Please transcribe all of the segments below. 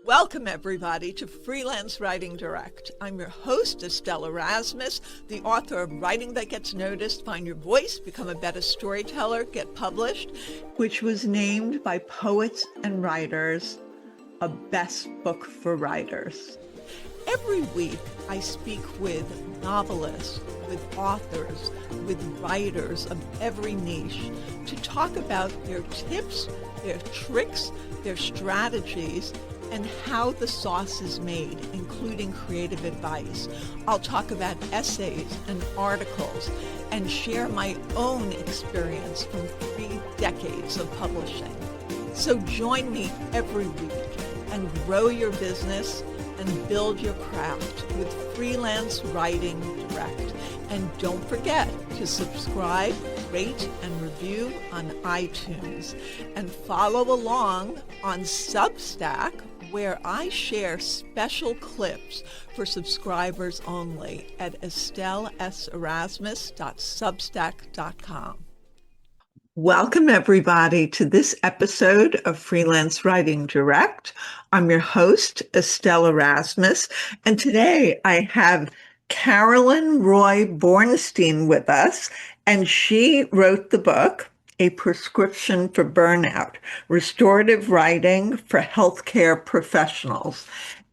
Welcome, everybody, to Freelance Writing Direct. I'm your host, Estelle Erasmus, the author of Writing That Gets Noticed, Find Your Voice, Become a Better Storyteller, Get Published, which was named by Poets and Writers a best book for writers. Every week, I speak with novelists, with authors, with writers of every niche to talk about their tips, their tricks, their strategies, and how the sauce is made, including creative advice. I'll talk about essays and articles and share my own experience from 3 decades of publishing. So join me every week and grow your business and build your craft with Freelance Writing Direct. And don't forget to subscribe, rate, and review on iTunes. And follow along on Substack, where I share special clips for subscribers only at estelleserasmus.substack.com. Welcome, everybody, to this episode of Freelance Writing Direct. I'm your host, Estelle Erasmus, and today I have Carolyn Roy-Bornstein with us, and she wrote the book, A Prescription for Burnout, Restorative Writing for Healthcare Professionals.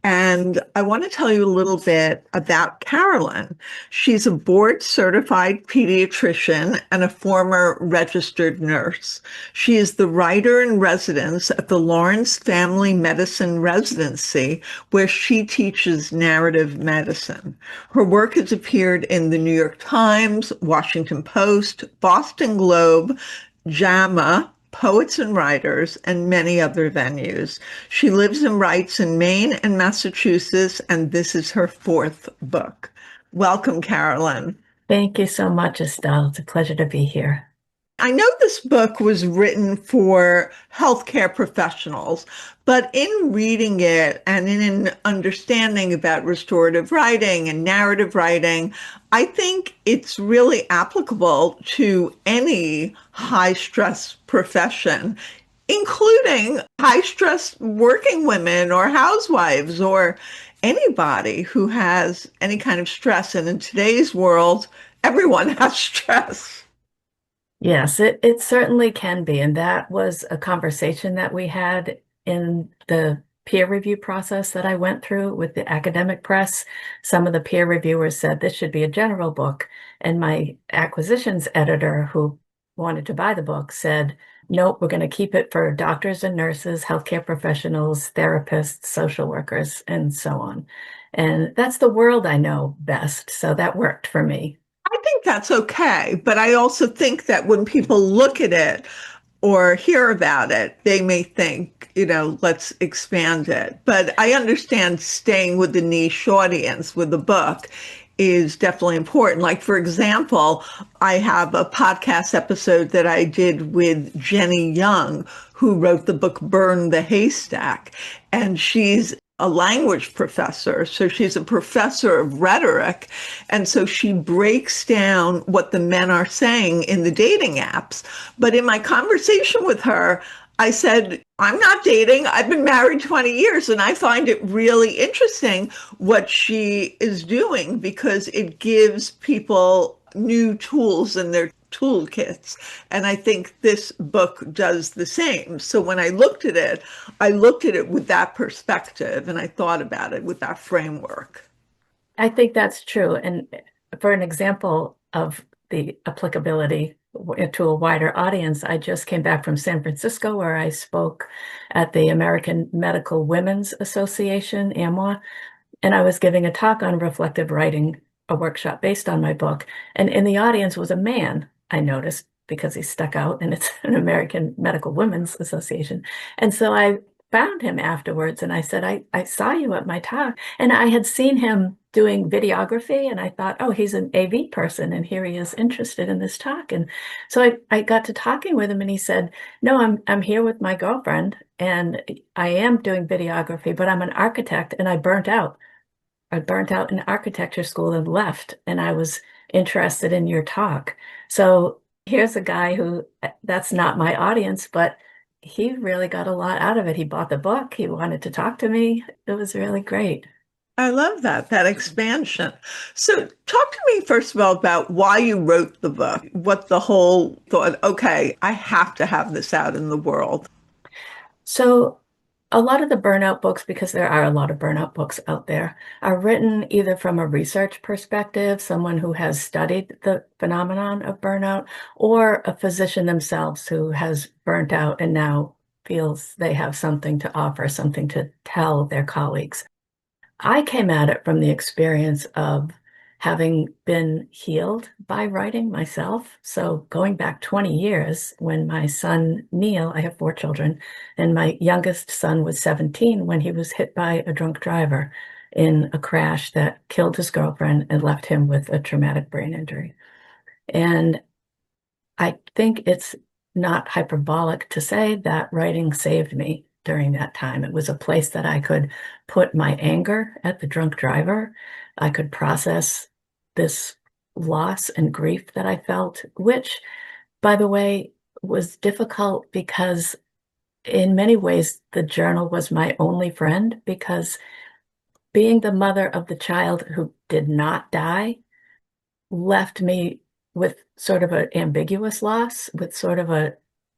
And I want to tell you a little bit about Carolyn. She's a board-certified pediatrician and a former registered nurse. She is the writer in residence at the Lawrence Family Medicine Residency, where she teaches narrative medicine. Her work has appeared in the New York Times, Washington Post, Boston Globe, JAMA, Poets and Writers, and many other venues. She lives and writes in Maine and Massachusetts, and this is her 4th book. Welcome, Carolyn. Thank you so much, Estelle. It's a pleasure to be here. I know this book was written for healthcare professionals, but in reading it and in understanding about restorative writing and narrative writing, I think it's really applicable to any high-stress profession, including high-stress working women or housewives or anybody who has any kind of stress. And in today's world, everyone has stress. Yes, it certainly can be. And that was a conversation that we had in the peer review process that I went through with the academic press. Some of the peer reviewers said this should be a general book. And my acquisitions editor, who wanted to buy the book, said, nope, we're going to keep it for doctors and nurses, healthcare professionals, therapists, social workers, and so on. And that's the world I know best. So that worked for me. I think that's okay. But I also think that when people look at it or hear about it, they may think, let's expand it. But I understand staying with the niche audience with the book is definitely important. Like, for example, I have a podcast episode that I did with Jenny Young, who wrote the book Burn the Haystack. And she's a language professor. So she's a professor of rhetoric. And so she breaks down what the men are saying in the dating apps. But in my conversation with her, I said, I'm not dating. I've been married 20 years. And I find it really interesting what she is doing because it gives people new tools in their toolkits. And I think this book does the same. So when I looked at it with that perspective, and I thought about it with that framework. I think that's true. And for an example of the applicability to a wider audience, I just came back from San Francisco, where I spoke at the American Medical Women's Association, AMWA, and I was giving a talk on reflective writing, a workshop based on my book. And in the audience was a man, I noticed, because he stuck out, and it's an American Medical Women's Association. And so I found him afterwards, and I said, I saw you at my talk. And I had seen him doing videography, and I thought, oh, he's an AV person, and here he is interested in this talk. And so I got to talking with him, and he said, no, I'm here with my girlfriend, and I am doing videography, but I'm an architect, and I burnt out. I burnt out in architecture school and left, and I was interested in your talk. So here's a guy who, that's not my audience, but he really got a lot out of it. He bought the book. He wanted to talk to me. It was really great. I love that expansion. So talk to me first of all about why you wrote the book, what the whole thought, okay, I have to have this out in the world. So a lot of the burnout books, because there are a lot of burnout books out there, are written either from a research perspective, someone who has studied the phenomenon of burnout, or a physician themselves who has burnt out and now feels they have something to offer, something to tell their colleagues. I came at it from the experience of having been healed by writing myself. So going back 20 years when my son Neil, I have four children, and my youngest son was 17 when he was hit by a drunk driver in a crash that killed his girlfriend and left him with a traumatic brain injury. And I think it's not hyperbolic to say that writing saved me during that time. It was a place that I could put my anger at the drunk driver. I could process this loss and grief that I felt, which, by the way, was difficult because in many ways the journal was my only friend because being the mother of the child who did not die left me with sort of an ambiguous loss, with sort of a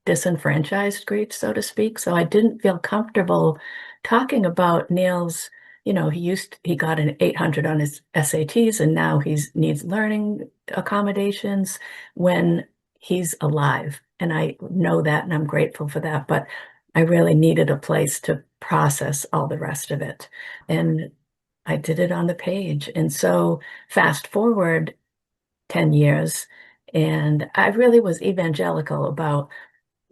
disenfranchised grief, so to speak. So I didn't feel comfortable talking about Neil's, he got an 800 on his SATs and now he's needs learning accommodations when he's alive. And I know that and I'm grateful for that, but I really needed a place to process all the rest of it. And I did it on the page. And so fast forward 10 years. And I really was evangelical about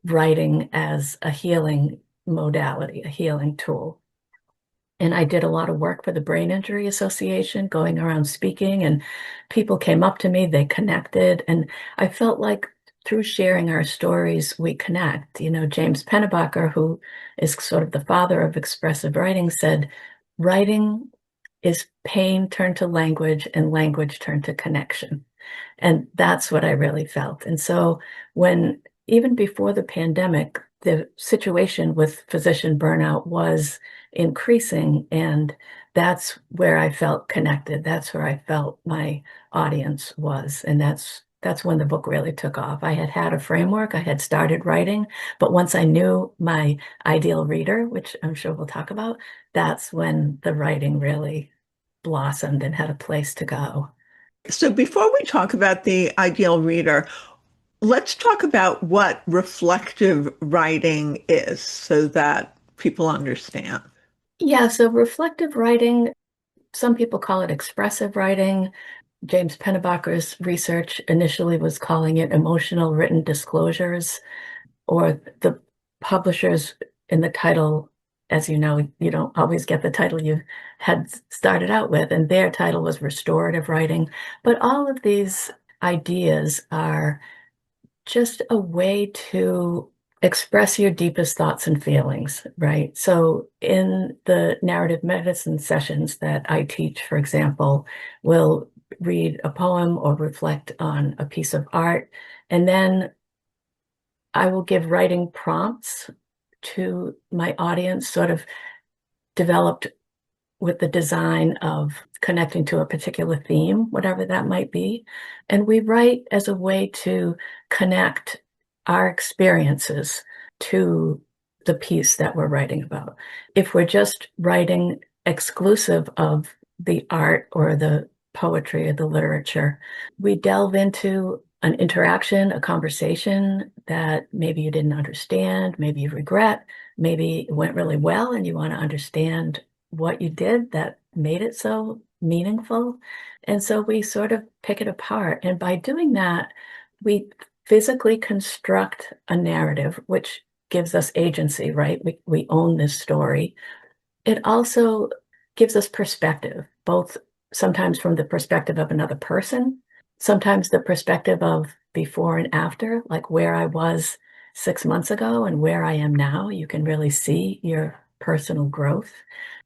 writing as a healing modality, a healing tool. And I did a lot of work for the Brain Injury Association, going around speaking, and people came up to me, they connected. And I felt like through sharing our stories, we connect. James Pennebaker, who is sort of the father of expressive writing, said, writing is pain turned to language and language turned to connection. And that's what I really felt. And so even before the pandemic, the situation with physician burnout was increasing. And that's where I felt connected. That's where I felt my audience was. And that's when the book really took off. I had had a framework, I had started writing, but once I knew my ideal reader, which I'm sure we'll talk about, that's when the writing really blossomed and had a place to go. So before we talk about the ideal reader, let's talk about what reflective writing is so that people understand. Yeah, so reflective writing, some people call it expressive writing. James Pennebaker's research initially was calling it emotional written disclosures, or the publishers in the title, as you know, you don't always get the title you had started out with, and their title was restorative writing. But all of these ideas are just a way to express your deepest thoughts and feelings, right? So in the narrative medicine sessions that I teach, for example, we'll read a poem or reflect on a piece of art, and then I will give writing prompts to my audience, sort of developed with the design of connecting to a particular theme, whatever that might be. And we write as a way to connect our experiences to the piece that we're writing about. If we're just writing exclusive of the art or the poetry or the literature, we delve into an interaction, a conversation that maybe you didn't understand, maybe you regret, maybe it went really well and you want to understand what you did that made it so meaningful. And so we sort of pick it apart. And by doing that, we physically construct a narrative, which gives us agency, right? We own this story. It also gives us perspective, both sometimes from the perspective of another person, sometimes the perspective of before and after, like where I was 6 months ago and where I am now. You can really see your personal growth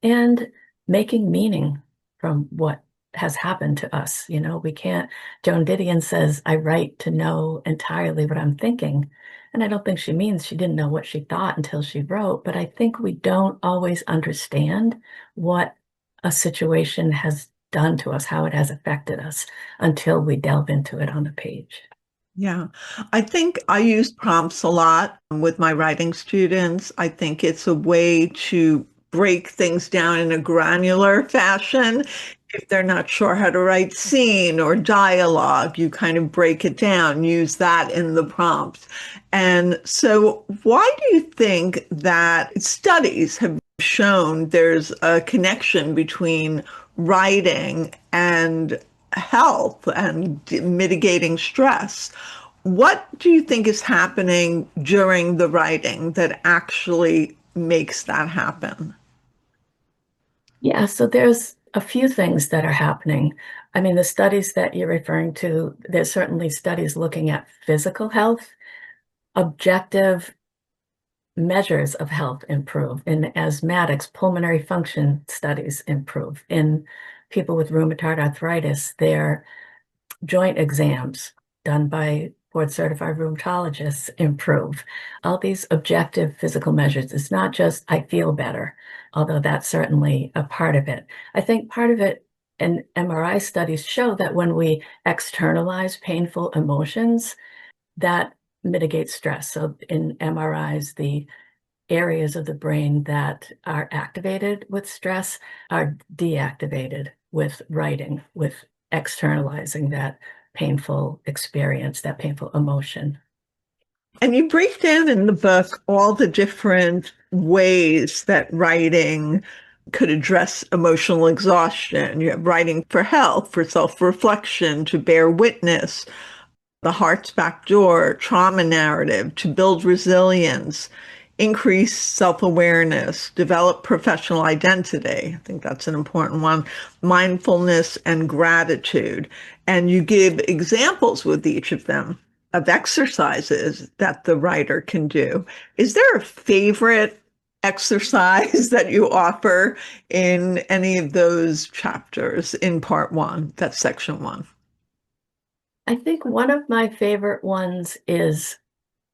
and making meaning from what has happened to us. We can't, Joan Didion says, I write to know entirely what I'm thinking. And I don't think she means she didn't know what she thought until she wrote, but I think we don't always understand what a situation has done to us, how it has affected us until we delve into it on the page. Yeah, I think I use prompts a lot with my writing students. I think it's a way to break things down in a granular fashion. If they're not sure how to write scene or dialogue, you kind of break it down, use that in the prompt. And so, why do you think that studies have shown there's a connection between writing and health and mitigating stress? What do you think is happening during the writing that actually makes that happen? Yeah, so there's a few things that are happening. I mean, the studies that you're referring to, there's certainly studies looking at physical health, objective measures of health improve. In asthmatics, pulmonary function studies improve. In people with rheumatoid arthritis, their joint exams done by board certified rheumatologists improve. All these objective physical measures. It's not just I feel better, although that's certainly a part of it. I think part of it, and MRI studies show that when we externalize painful emotions, that mitigates stress. So in MRIs, the areas of the brain that are activated with stress are deactivated with writing, with externalizing that painful experience, that painful emotion. And you break down in the book all the different ways that writing could address emotional exhaustion. You have writing for health, for self-reflection, to bear witness, the heart's back door, trauma narrative, to build resilience, increase self-awareness, develop professional identity. I think that's an important one. Mindfulness and gratitude. And you give examples with each of them of exercises that the writer can do. Is there a favorite exercise that you offer in any of those chapters in part one? That's section one. I think one of my favorite ones is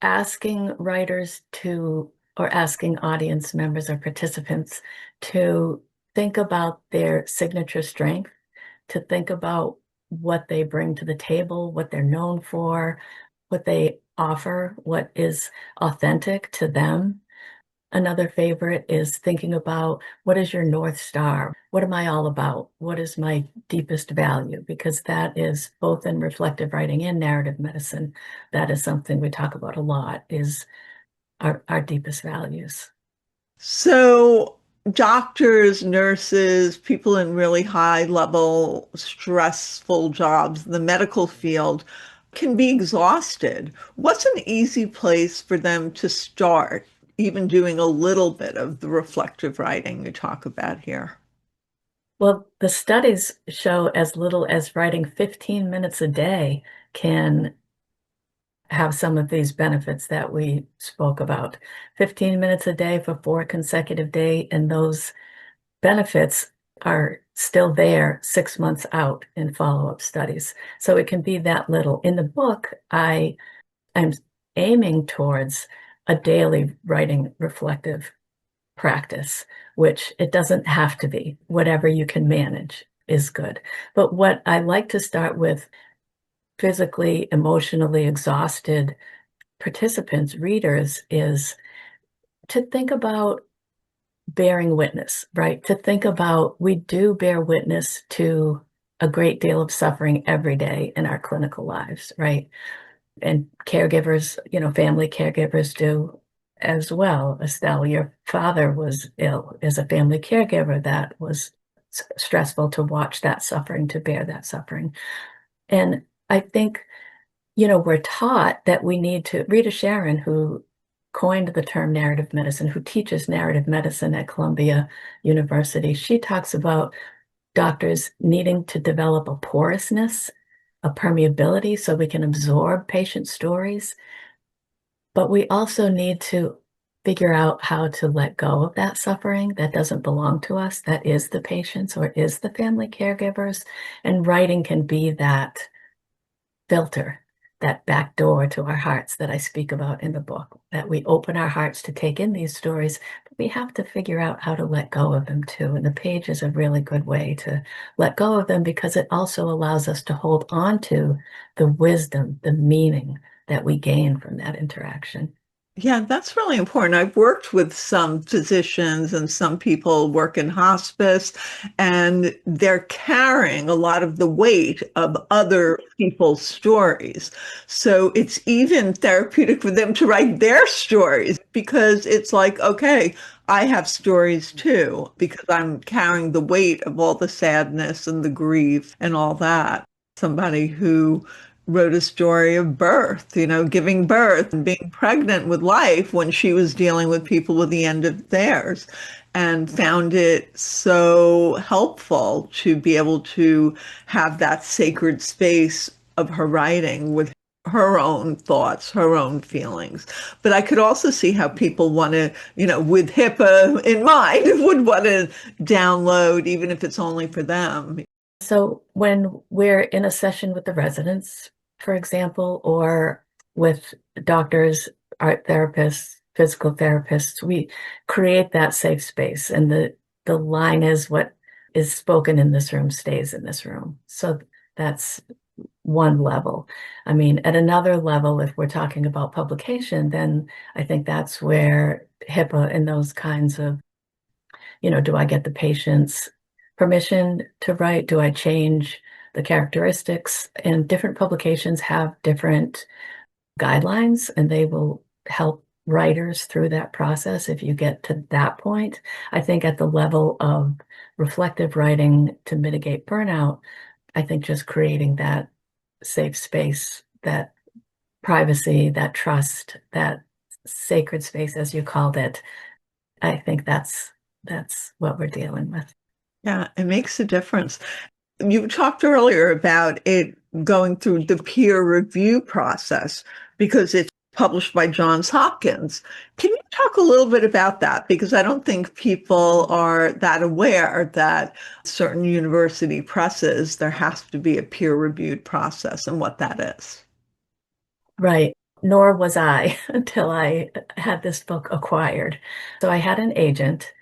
asking writers to, or asking audience members or participants to think about their signature strength, to think about what they bring to the table, what they're known for, what they offer, what is authentic to them. Another favorite is thinking about what is your North Star? What am I all about? What is my deepest value? Because that is both in reflective writing and narrative medicine. That is something we talk about a lot, is our deepest values. So, doctors, nurses, people in really high level, stressful jobs, the medical field can be exhausted. What's an easy place for them to start, even doing a little bit of the reflective writing you talk about here? Well, the studies show as little as writing 15 minutes a day can have some of these benefits that we spoke about. 15 minutes a day for 4 consecutive days, and those benefits are still there 6 months out in follow-up studies. So it can be that little. In the book, I'm aiming towards a daily writing reflective practice, which it doesn't have to be. Whatever you can manage is good. But what I like to start with physically, emotionally exhausted participants, readers, is to think about bearing witness, right? To think about we do bear witness to a great deal of suffering every day in our clinical lives, right? And caregivers, family caregivers do as well. Estelle, your father was ill. As a family caregiver, that was stressful to watch that suffering, to bear that suffering. And I think we're taught that we need to. Rita Sharon, who coined the term narrative medicine, who teaches narrative medicine at Columbia University, she talks about doctors needing to develop a porousness, a permeability, so we can absorb patient stories. But we also need to figure out how to let go of that suffering that doesn't belong to us, that is the patient's or is the family caregivers. And writing can be that filter that back door to our hearts that I speak about in the book, that we open our hearts to take in these stories, but we have to figure out how to let go of them too. And the page is a really good way to let go of them because it also allows us to hold on to the wisdom, the meaning that we gain from that interaction. Yeah, that's really important. I've worked with some physicians and some people work in hospice, and they're carrying a lot of the weight of other people's stories. So it's even therapeutic for them to write their stories because it's like, okay, I have stories too, because I'm carrying the weight of all the sadness and the grief and all that. Somebody who wrote a story of birth, giving birth and being pregnant with life when she was dealing with people with the end of theirs, and found it so helpful to be able to have that sacred space of her writing with her own thoughts, her own feelings. But I could also see how people want to, with HIPAA in mind, would want to download, even if it's only for them. So when we're in a session with the residents, for example, or with doctors, art therapists, physical therapists, we create that safe space. And the line is what is spoken in this room stays in this room. So that's one level. I mean, at another level, if we're talking about publication, then I think that's where HIPAA and those kinds of, do I get the patient's permission to write? Do I change the characteristics? And different publications have different guidelines, and they will help writers through that process if you get to that point. I think at the level of reflective writing to mitigate burnout, I think just creating that safe space, that privacy, that trust, that sacred space, as you called it, I think that's what we're dealing with. Yeah, it makes a difference. You talked earlier about it going through the peer review process because it's published by Johns Hopkins. Can you talk a little bit about that? Because I don't think people are that aware that certain university presses, there has to be a peer-reviewed process and what that is. Right. Nor was I until I had this book acquired. So I had an agent,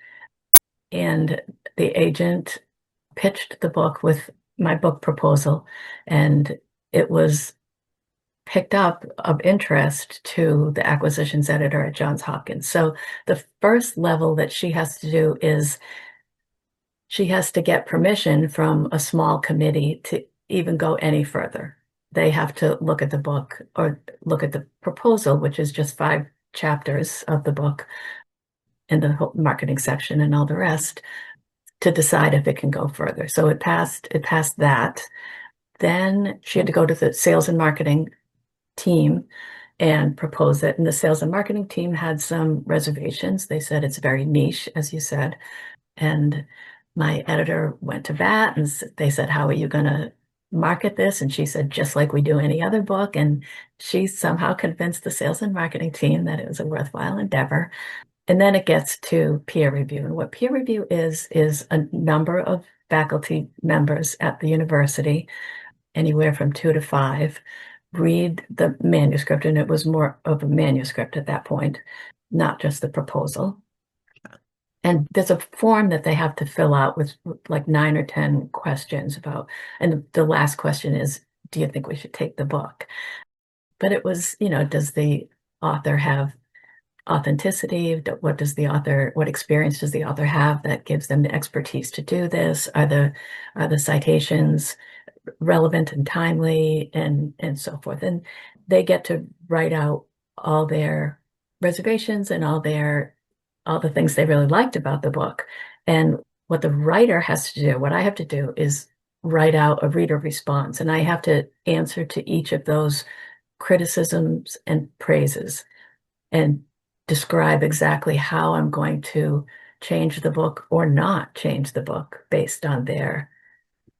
and the agent pitched the book with my book proposal, and it was picked up of interest to the acquisitions editor at Johns Hopkins. So the first level that she has to do is she has to get permission from a small committee to even go any further. They have to look at the book or look at the proposal, which is just 5 chapters of the book and the whole marketing section and all the rest, to decide if it can go further. So it passed that. Then she had to go to the sales and marketing team and propose it. And the sales and marketing team had some reservations. They said it's very niche, as you said. And my editor went to bat and they said, how are you going to market this? And she said, just like we do any other book. And she somehow convinced the sales and marketing team that it was a worthwhile endeavor. And then it gets to peer review. And what peer review is a number of faculty members at the university, anywhere from 2 to 5, read the manuscript. And it was more of a manuscript at that point, not just the proposal. And there's a form that they have to fill out with like 9 or 10 questions about, and the last question is, do you think we should take the book? But it was, does the author have authenticity? What experience does the author have that gives them the expertise to do this? Are the citations relevant and timely and so forth? And they get to write out all their reservations and all the things they really liked about the book. And what the writer has to do, what I have to do, is write out a reader response. And I have to answer to each of those criticisms and praises and describe exactly how I'm going to change the book or not change the book based on their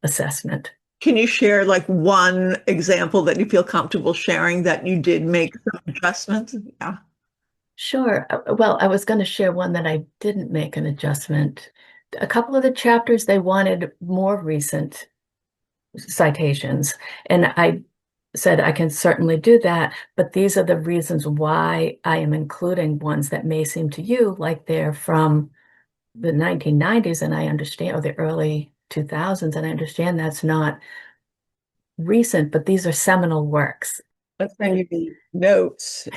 assessment. Can you share like one example that you feel comfortable sharing that you did make some adjustments? Yeah. Sure. Well, I was going to share one that I didn't make an adjustment. A couple of the chapters, they wanted more recent citations, and I said, I can certainly do that, but these are the reasons why I am including ones that may seem to you like they're from the 1990s, and I understand, or the early 2000s, and I understand that's not recent, but these are seminal works. But then you need notes.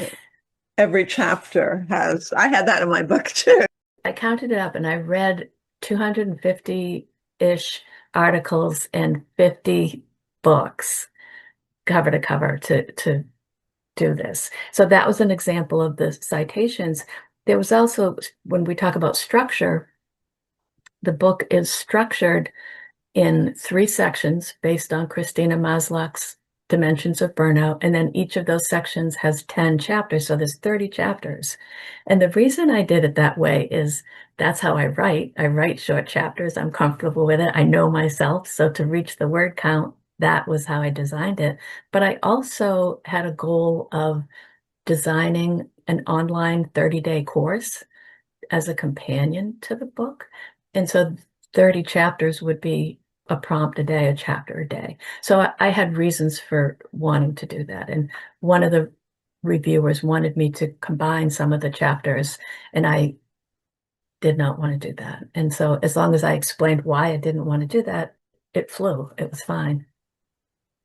Every chapter has, I had that in my book too. I counted it up and I read 250-ish articles and 50 books cover to cover to do this. So that was an example of the citations. There was also, when we talk about structure, the book is structured in 3 sections based on Christina Maslach's Dimensions of Burnout. And then each of those sections has 10 chapters. So there's 30 chapters. And the reason I did it that way is that's how I write. I write short chapters. I'm comfortable with it. I know myself. So to reach the word count, that was how I designed it. But I also had a goal of designing an online 30-day course as a companion to the book. And so 30 chapters would be a prompt a day, a chapter a day. So I had reasons for wanting to do that. And one of the reviewers wanted me to combine some of the chapters, and I did not want to do that. And so as long as I explained why I didn't want to do that, it flew. It was fine.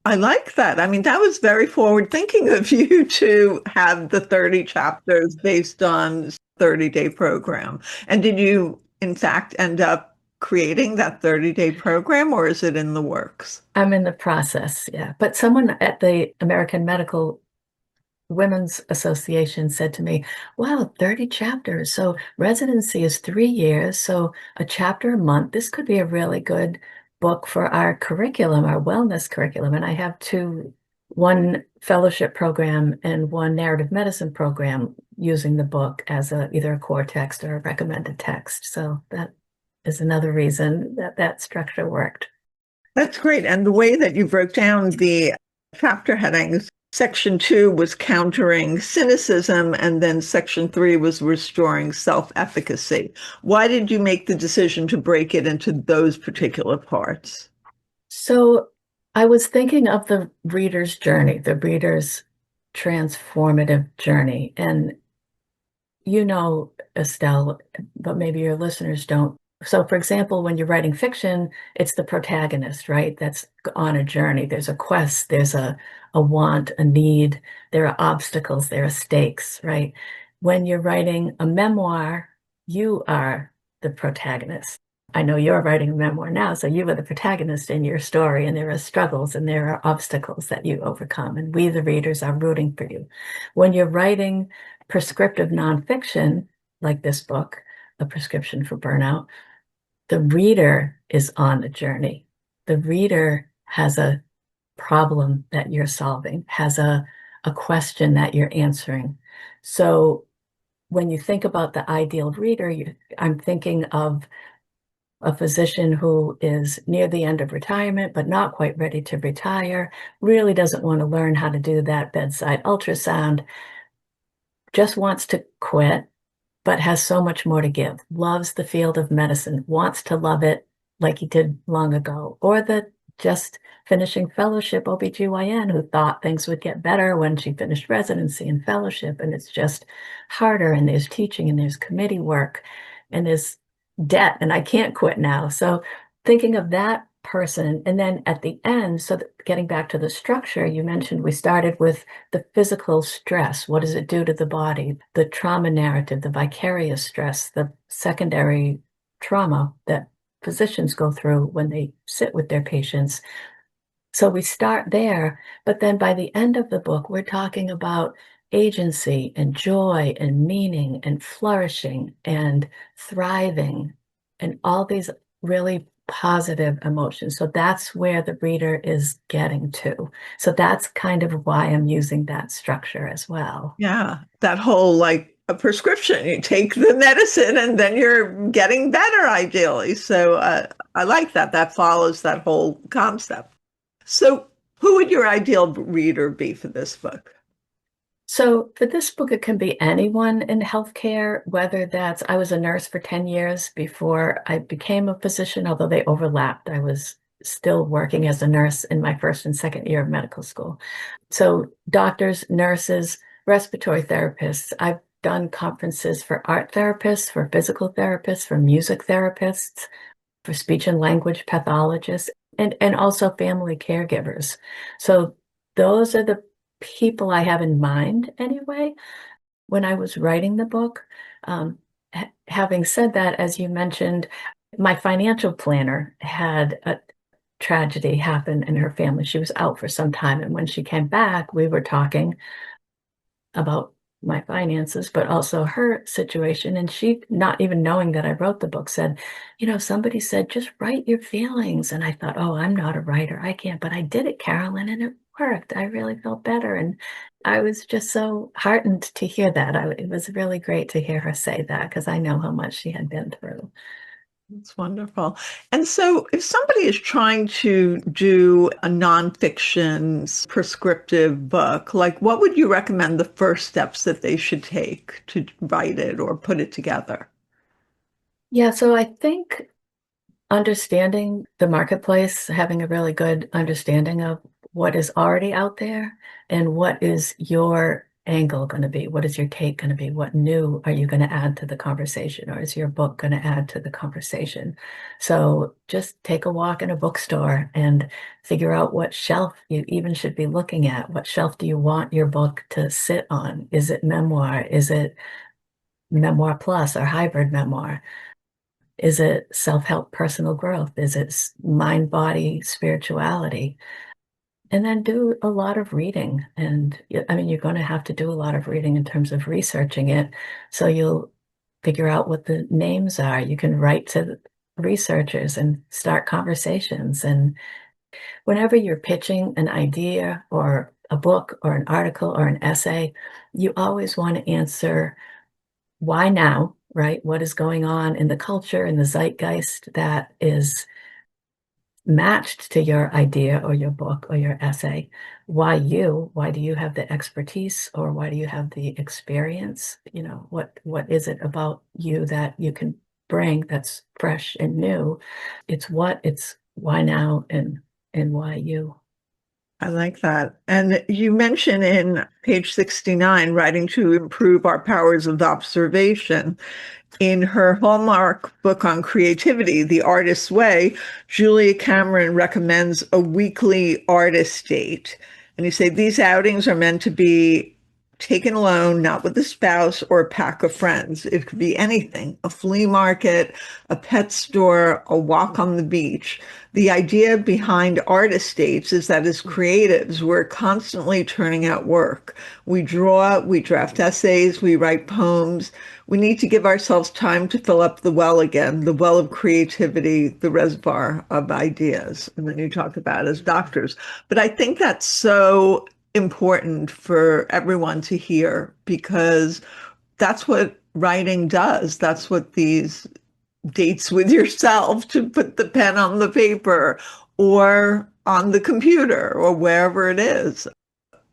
I like that. I mean, that was very forward thinking of you to have the 30 chapters based on 30-day program. And did you, in fact, end up creating that 30-day program, or is it in the works? I'm in the process, yeah. But someone at the American Medical Women's Association said to me, wow, 30 chapters. So residency is 3 years. So a chapter a month. This could be a really good book for our curriculum, our wellness curriculum. And I have 2, one fellowship program and one narrative medicine program using the book as either a core text or a recommended text. So that is another reason that that structure worked. That's great. And the way that you broke down the chapter headings, section 2 was countering cynicism, and then section 3 was restoring self-efficacy. Why did you make the decision to break it into those particular parts? So I was thinking of the reader's journey, the reader's transformative journey. And you know, Estelle, but maybe your listeners don't. So, for example, when you're writing fiction, it's the protagonist, right? That's on a journey. There's a quest, there's a want, a need, there are obstacles, there are stakes, right? When you're writing a memoir, you are the protagonist. I know you're writing a memoir now, so you are the protagonist in your story, and there are struggles and there are obstacles that you overcome, and we, the readers, are rooting for you. When you're writing prescriptive nonfiction, like this book, A Prescription for Burnout, the reader is on a journey. The reader has a problem that you're solving, has a question that you're answering. So when you think about the ideal reader, I'm thinking of a physician who is near the end of retirement, but not quite ready to retire, really doesn't want to learn how to do that bedside ultrasound, just wants to quit, but has so much more to give, loves the field of medicine, wants to love it like he did long ago, or the just finishing fellowship OBGYN who thought things would get better when she finished residency and fellowship, and it's just harder, and there's teaching, and there's committee work, and there's debt, and I can't quit now. So thinking of that person, and then at the end, so that getting back to the structure, you mentioned we started with the physical stress. What does it do to the body? The trauma narrative, the vicarious stress, the secondary trauma that physicians go through when they sit with their patients. So we start there, but then by the end of the book, we're talking about agency and joy and meaning and flourishing and thriving and all these really positive emotions. So that's where the reader is getting to. So that's kind of why I'm using that structure as well. Yeah, that whole like a prescription, you take the medicine and then you're getting better ideally. So I like that. That follows that whole concept. So who would your ideal reader be for this book? So for this book, it can be anyone in healthcare, whether I was a nurse for 10 years before I became a physician, although they overlapped. I was still working as a nurse in my first and second year of medical school. So doctors, nurses, respiratory therapists. I've done conferences for art therapists, for physical therapists, for music therapists, for speech and language pathologists, and also family caregivers. So those are the people I have in mind anyway when I was writing the book. Having said that, as you mentioned, my financial planner had a tragedy happen in her family. She was out for some time, and when she came back, we were talking about my finances, but also her situation. And she, not even knowing that I wrote the book, said, somebody said, just write your feelings. And I thought, oh, I'm not a writer. I can't, but I did it, Carolyn, and it worked. I really felt better. And I was just so heartened to hear that. It was really great to hear her say that because I know how much she had been through. That's wonderful. And so if somebody is trying to do a nonfiction prescriptive book, like what would you recommend the first steps that they should take to write it or put it together? Yeah, so I think understanding the marketplace, having a really good understanding of what is already out there and what is your angle going to be? What is your take going to be? What new are you going to add to the conversation, or is your book going to add to the conversation? So just take a walk in a bookstore and figure out what shelf you even should be looking at. What shelf do you want your book to sit on? Is it memoir? Is it memoir plus or hybrid memoir? Is it self-help personal growth? Is it mind, body, spirituality? And then do a lot of reading. And I mean, you're going to have to do a lot of reading in terms of researching it. So you'll figure out what the names are. You can write to researchers and start conversations. And whenever you're pitching an idea or a book or an article or an essay, you always want to answer why now, right? What is going on in the culture, in the zeitgeist that is matched to your idea or your book or your essay? Why you? Why do you have the expertise, or why do you have the experience? What is it about you that you can bring that's fresh and new? It's why now and why you. I like that. And you mentioned in page 69, writing to improve our powers of observation. In her hallmark book on creativity, The Artist's Way, Julia Cameron recommends a weekly artist date. And you say these outings are meant to be taken alone, not with a spouse or a pack of friends. It could be anything, a flea market, a pet store, a walk on the beach. The idea behind artist dates is that as creatives, we're constantly turning out work. We draw, we draft essays, we write poems. We need to give ourselves time to fill up the well again, the well of creativity, the reservoir of ideas. And then you talk about as doctors. But I think that's so important for everyone to hear because that's what writing does. That's what these dates with yourself, to put the pen on the paper or on the computer or wherever it is.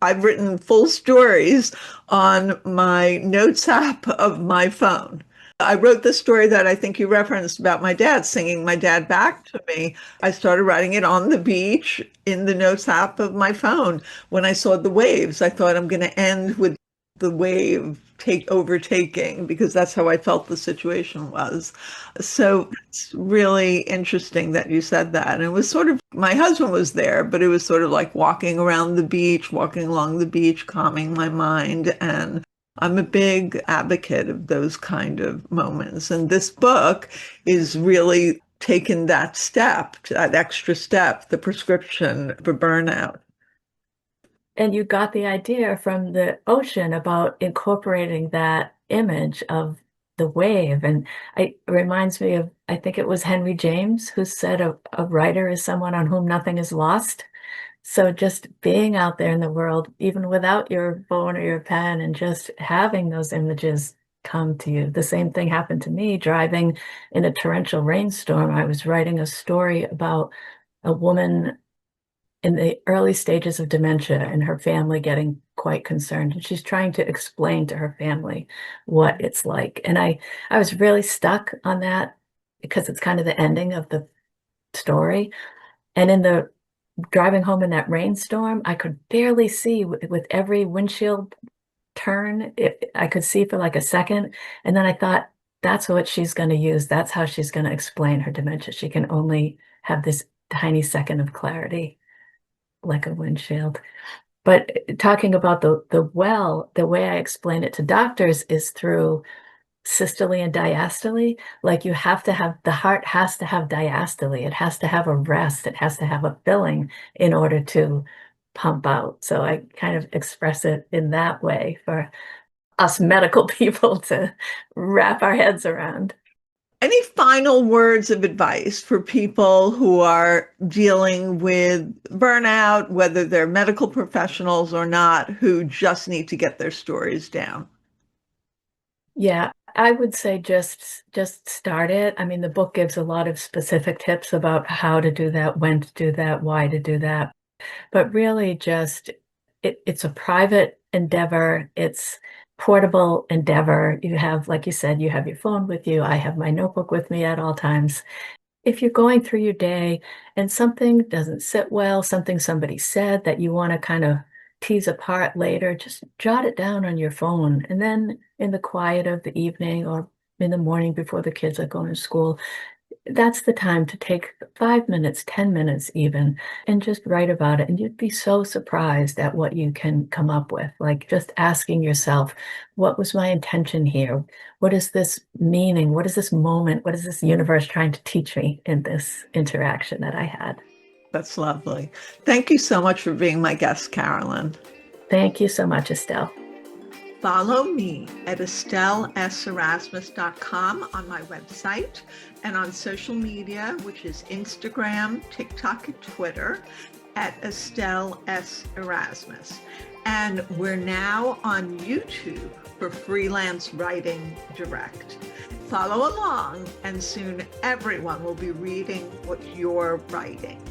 I've written full stories on my notes app of my phone. I wrote the story that I think you referenced about my dad singing my dad back to me. I started writing it on the beach in the notes app of my phone. When I saw the waves, I thought I'm going to end with the wave overtaking because that's how I felt the situation was. So it's really interesting that you said that. And it was sort of, my husband was there, but it was sort of like walking around the beach, walking along the beach, calming my mind. And I'm a big advocate of those kind of moments. And this book is really taken that step, that extra step, the prescription for burnout. And you got the idea from the ocean about incorporating that image of the wave. And it reminds me of, I think it was Henry James who said a writer is someone on whom nothing is lost. So just being out there in the world, even without your phone or your pen, and just having those images come to you. The same thing happened to me driving in a torrential rainstorm. I was writing a story about a woman in the early stages of dementia and her family getting quite concerned. And she's trying to explain to her family what it's like. And I was really stuck on that because it's kind of the ending of the story. And in the driving home in that rainstorm, I could barely see with every windshield turn. I could see for like a second. And then I thought, that's what she's going to use. That's how she's going to explain her dementia. She can only have this tiny second of clarity, like a windshield. But talking about the well, the way I explain it to doctors is through systole and diastole. Like you have to have, the heart has to have diastole. It has to have a rest. It has to have a filling in order to pump out. So I kind of express it in that way for us medical people to wrap our heads around. Any final words of advice for people who are dealing with burnout, whether they're medical professionals or not, who just need to get their stories down? Yeah, I would say just start it. I mean, the book gives a lot of specific tips about how to do that, when to do that, why to do that. But really just it's a private endeavor. It's portable endeavor. You have, like you said, you have your phone with you. I have my notebook with me at all times. If you're going through your day and something doesn't sit well, something somebody said that you want to kind of tease apart later, just jot it down on your phone. And then in the quiet of the evening or in the morning before the kids are going to school, that's the time to take 5 minutes, 10 minutes even, and just write about it. And you'd be so surprised at what you can come up with. Like just asking yourself, what was my intention here? What is this meaning? What is this moment? What is this universe trying to teach me in this interaction that I had? That's lovely. Thank you so much for being my guest, Carolyn. Thank you so much, Estelle. Follow me at EstelleSErasmus.com on my website and on social media, which is Instagram, TikTok, and Twitter at Estelle S. Erasmus. And we're now on YouTube for Freelance Writing Direct. Follow along, and soon everyone will be reading what you're writing.